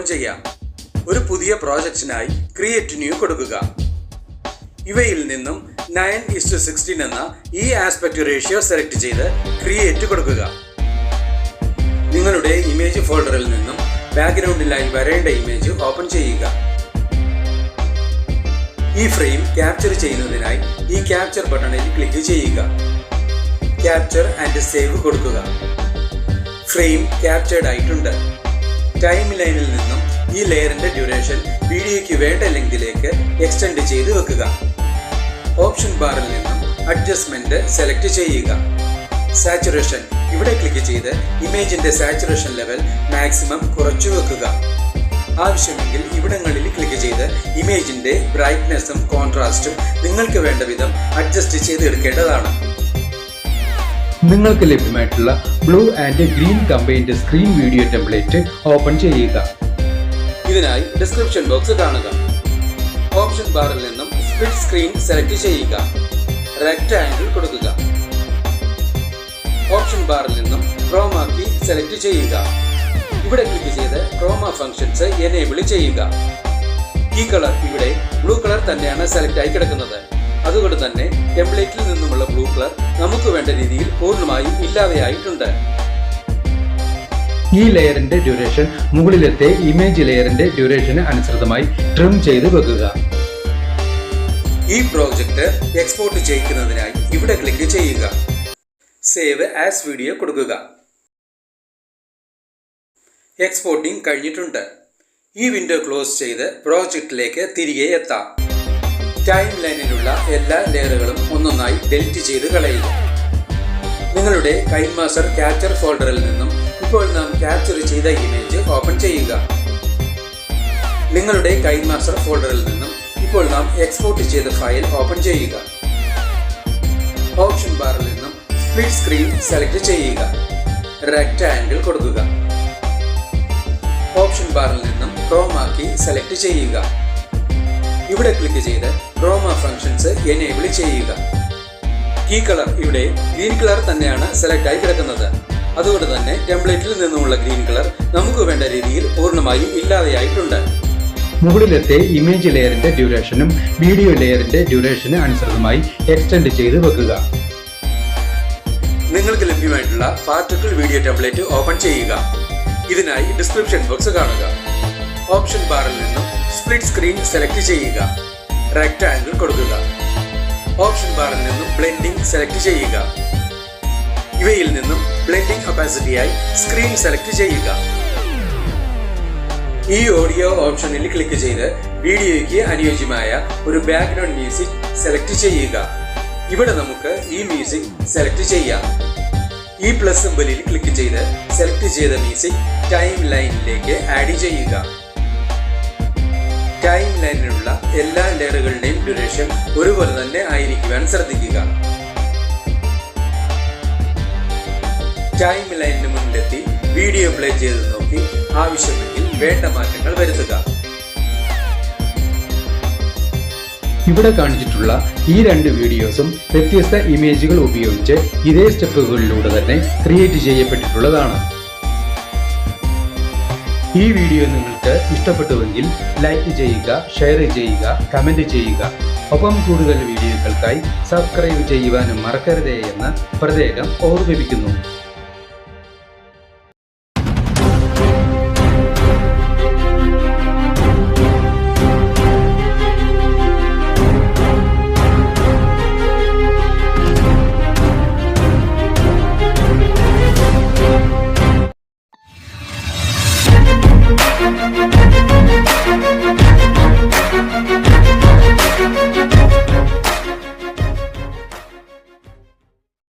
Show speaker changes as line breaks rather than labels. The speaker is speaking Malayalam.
ഓപ്പൺ ചെയ്യാം. ഒരു പുതിയ പ്രോജക്റ്റിനായി ക്രിയേറ്റ് ന്യൂ കൊടുക്കുക. ഇവയിൽ നിന്നും 9:16 എന്ന ഈ ആസ്പെക്ട് റേഷ്യോ സെലക്ട് ചെയ്ത് ക്രിയേറ്റ് കൊടുക്കുക. നിങ്ങളുടെ ഇമേജ് ഫോൾഡറിൽ നിന്നും ബാക്ക്ഗ്രൗണ്ടിലായി വരേണ്ട ഇമേജ് ഓപ്പൺ ചെയ്യുക. ഈ ഫ്രെയിം ക്യാപ്ചർ ചെയ്യുന്നതിനായി ഈ ക്യാപ്ചർ ബട്ടണിൽ ക്ലിക്ക് ചെയ്യുക. ക്യാപ്ചർ ആൻഡ് സേവ് കൊടുക്കുക. ഫ്രെയിം ക്യാപ്ചർഡ് ആയിട്ടുണ്ട്. ടൈം ലൈനിൽ നിന്നും ഈ ലെയറിന്റെ ഡ്യൂറേഷൻ വീഡിയോയ്ക്ക് വേണ്ട ലെങ്തിലേക്ക് എക്സ്റ്റെൻഡ് ചെയ്ത് വെക്കുക. ഓപ്ഷൻ ബാറിൽ നിന്നും അഡ്ജസ്റ്റ്മെന്റ് സെലക്ട് ചെയ്യുക. സാച്ചുറേഷൻ ഇവിടെ ക്ലിക്ക് ചെയ്ത് ഇമേജിന്റെ സാച്ചുറേഷൻ ലെവൽ മാക്സിമം കുറച്ചു വെക്കുക. ആവശ്യമെങ്കിൽ ഇവിടങ്ങളിൽ ക്ലിക്ക് ചെയ്ത് ഇമേജിന്റെ ബ്രൈറ്റ്നെസ്സും കോൺട്രാസ്റ്റും നിങ്ങൾക്ക് വേണ്ട വിധം അഡ്ജസ്റ്റ് ചെയ്തെടുക്കേണ്ടതാണ്. നിങ്ങൾക്ക് ലഭ്യമായിട്ടുള്ള blue and green combined screen video template open ചെയ്യുക. ഇതിനായി ഡിസ്ക്രിപ്ഷൻ ബോക്സ് കാണുക. ഓപ്ഷൻ ബാറിൽ നിന്നും സ്പ്ലിറ്റ് സ്ക്രീൻ സെലക്ട് ചെയ്യുക. റെക്ടാംഗിൾ കൊടുക്കുക. ഓപ്ഷൻ ബാറിൽ നിന്നും ക്രോമ കീ സെലക്ട് ചെയ്യുക. ഇവിടെ ക്ലിക്ക് ചെയ്ത് ക്രോമ ഫംഗ്ഷൻസ് എനേബിൾ ചെയ്യുക. ഈ കളർ ഇവിടെ ബ്ലൂ കളർ തന്നെയാണ് സെലക്ട് ആയി കിടക്കുന്നത്. അതുകൊണ്ട് തന്നെ ടെംപ്ലേറ്റിൽ നിന്നുമുള്ള ബ്ലൂ കളർ നമുക്ക് വേണ്ട രീതിയിൽ പൂർണ്ണമായും ഇല്ലാതെയായിട്ടുണ്ട്. ഈ ലെയറിന്റെ ഡ്യൂറേഷൻ മുകളിലത്തെ ഇമേജ് ലെയറിന്റെ ഡ്യൂറേഷന് അനുസൃതമായി ട്രിം ചെയ്ത് വെക്കുക. ഈ പ്രോജക്റ്റ് എക്സ്പോർട്ട് ചെയ്യിക്കുന്നതിനായി ഇവിടെ ക്ലിക്ക് ചെയ്യുക. സേവ് ആസ് വീഡിയോ കൊടുക്കുക. എക്സ്പോർട്ടിംഗ് കഴിഞ്ഞിട്ടുണ്ട്. ഈ വിൻഡോ ക്ലോസ് ചെയ്ത് പ്രോജക്റ്റിലേക്ക് തിരികെ എത്താം. ടൈം ലൈനിലുള്ള എല്ലാ ലെയറുകളും ഒന്നൊന്നായി ഡെലിറ്റ് ചെയ്ത് കളയുക. നിങ്ങളുടെ കൈൻമാസ്റ്റർ ക്യാപ്ചർ ഫോൾഡറിൽ നിന്നും ഇപ്പോൾ നാം ക്യാപ്ചർ ചെയ്ത ഇമേജ് ഓപ്പൺ ചെയ്യുക. നിങ്ങളുടെ കൈൻമാസ്റ്റർ ഫോൾഡറിൽ നിന്നും ഇപ്പോൾ നാം എക്സ്പോർട്ട് ചെയ്ത ഫയൽ ഓപ്പൺ ചെയ്യുക. ഓപ്ഷൻ ബാറിൽ നിന്നും സ്പ്ലിറ്റ് സ്ക്രീൻ സെലക്ട് ചെയ്യുക. റെക്ടാംഗിൾ കൊടുക്കുക. ഓപ്ഷൻ ബാറിൽ നിന്നും ക്രോമ കീ സെലക്ട് ചെയ്യുക. ഇവിടെ ക്ലിക്ക് ചെയ്ത് ക്രോമ ഫംഗ്ഷൻസ് എനേബിൾ ചെയ്യുക. ഈ കളർ ഇവിടെ ഗ്രീൻ കളർ തന്നെയാണ് സെലക്ട് ആയി കിടക്കുന്നത്. അതുകൊണ്ട് തന്നെ ടെംപ്ലേറ്റിൽ നിന്നുമുള്ള ഗ്രീൻ കളർ നമുക്ക് വേണ്ട രീതിയിൽ പൂർണ്ണമായും ഇല്ലാതെയായിട്ടുണ്ട്. മുകളിലത്തെ ഇമേജ് ലെയറിന്റെ ഡ്യൂറേഷനും വീഡിയോ ലെയറിന്റെ ഡ്യൂറേഷന് അനുസൃതമായി എക്സ്റ്റെൻഡ് ചെയ്ത് വെക്കുക. നിങ്ങൾക്ക് ലഭ്യമായിട്ടുള്ള പാർട്ടിക്കിൾ വീഡിയോ ടെംപ്ലേറ്റ് ഓപ്പൺ ചെയ്യുക. ഇതിനായി ഡിസ്ക്രിപ്ഷൻ ബോക്സ് കാണുക. ഓപ്ഷൻ ബാറിൽ നിന്നും സ്പ്ലിറ്റ് സ്ക്രീൻ സെലക്ട് ചെയ്യുക. റെക്ടാംഗിൾ കൊടുക്കുക. ഓപ്ഷൻ ബാറിൽ നിന്നും ബ്ലെൻഡിംഗ് സെലക്ട് ചെയ്യുക. ഇവയിൽ നിന്നും ബ്ലെൻഡിംഗ് ഒപ്പാസിറ്റിയായി സ്ക്രീൻ സെലക്ട് ചെയ്യുക. ഈ ഓഡിയോ ഓപ്ഷനിൽ ക്ലിക്ക് ചെയ്ത് വീഡിയോയ്ക്ക് അനുയോജ്യമായ ഒരു ബാക്ക്ഗ്രൗണ്ട് മ്യൂസിക് സെലക്ട് ചെയ്യുക. ഇവിടെ നമുക്ക് ഈ മ്യൂസിക് സെലക്ട് ചെയ്യാം. ഈ പ്ലസ് സിംബലിൽ ക്ലിക്ക് ചെയ്ത് സെലക്ട് ചെയ്ത മ്യൂസിക് ടൈം ലൈനിലേക്ക് ആഡ് ചെയ്യുക. ടൈം ലൈനിലുള്ള എല്ലാ ലെയറുകളുടെയും ഡ്യൂറേഷൻ ഒരുപോലെ തന്നെ ആയിരിക്കുവാൻ ശ്രദ്ധിക്കുക. ടൈം ലൈനിന് മുന്നിലെത്തി വീഡിയോ പ്ലേ ചെയ്ത് നോക്കി ആവശ്യമെങ്കിൽ വേണ്ട മാറ്റങ്ങൾ വരുത്തുക. ഇവിടെ കാണിച്ചിട്ടുള്ള ഈ രണ്ട് വീഡിയോസും വ്യത്യസ്ത ഇമേജുകൾ ഉപയോഗിച്ച് ഇതേ സ്റ്റെപ്പുകളിലൂടെ തന്നെ ക്രിയേറ്റ് ചെയ്യപ്പെട്ടിട്ടുള്ളതാണ്. ഈ വീഡിയോ നിങ്ങൾക്ക് ഇഷ്ടപ്പെട്ടുവെങ്കിൽ ലൈക്ക് ചെയ്യുക, ഷെയർ ചെയ്യുക, കമന്റ് ചെയ്യുക. ഒപ്പം കൂടുതൽ വീഡിയോകൾക്കായി സബ്സ്ക്രൈബ് ചെയ്യുവാനും മറക്കരുതേ എന്ന് പ്രത്യേകം ഓർമ്മിപ്പിക്കുന്നു.